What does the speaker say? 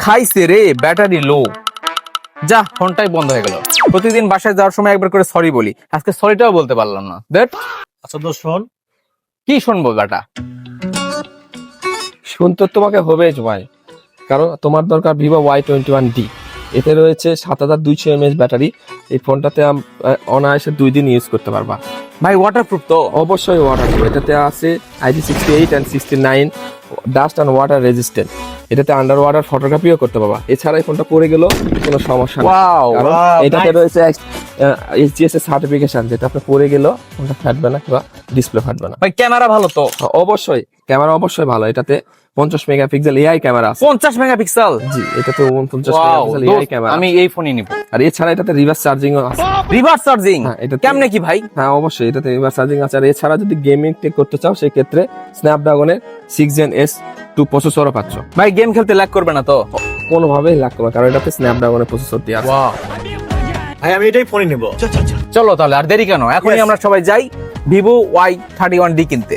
খাইছে রে, ব্যাটারি লো। যা, ফোনটাই বন্ধ হয়ে গেল। প্রতিদিন বাসায় যাওয়ার সময় একবার করে সরি বলি, আজকে সরিটাও বলতে পারলাম না। দেখ আচ্ছা দোস্ত শোন, কি শুনবো বেটা। শুনতে তোমাকে হবে ভাই, কারণ তোমার দরকার ভিভো Y21D। এতে রয়েছে 7200 mAh ব্যাটারি। এই ফোনটাতে অনায়াসে 2 দিন ইউজ করতে পারবা। ভাই ওয়াটারপ্রুফ তো? অবশ্যই ওয়াটারপ্রুফ। এটাতে আছে IP68 and 69 dust and water resistant. এটাতে আন্ডার ওয়াটার ফটোগ্রাফিও করতে পারবা। এছাড়া এই ফোনটা পড়ে গেলেও কোনো সমস্যা নেই, ওয়াও, কারণ এটাতে রয়েছে HGS এর সার্টিফিকেশন, যেটা আপনি পড়ে গেলেও ফোনটা ফাটবে না কিংবা ডিসপ্লে ফাটবে না। ভাই ক্যামেরা ভালো তো? অবশ্যই ক্যামেরা অবশ্যই ভালো। এটাতে 50 মেগাপিক্সেল এআই ক্যামেরা আছে। 50 মেগাপিক্সেল? জি, এটাতে 49 ওয়াও, মেগাপিক্সেল এআই ক্যামেরা। আমি এই ফোনই নিব। আর এছাড়া এটাতে রিভার্স চার্জিংও আছে। Reverse charging? হ্যাঁ, এটা কেমনে কি ভাই? হ্যাঁ অবশ্যই, এটাতে রিভার্স চার্জিং আছে। আর এছাড়া যদি গেমিং করতে চাও সেই ক্ষেত্রে স্ন্যাপড্রাগনের 6 Gen S2 প্রসেসরও পাচ্ছ। ভাই গেম খেলতে ল্যাগ করবে না তো? কোনোভাবেই লাগবে না, কারণ এটাতে স্ন্যাপড্রাগনের প্রসেসর দিয়ে আছে। ওয়াও, ভাই আমি এটাই ফোনই নিবো। চলো তাহলে আর দেরি কেন, এখনই Yes. আমরা সবাই যাই ভিভো Y31D কিনতে।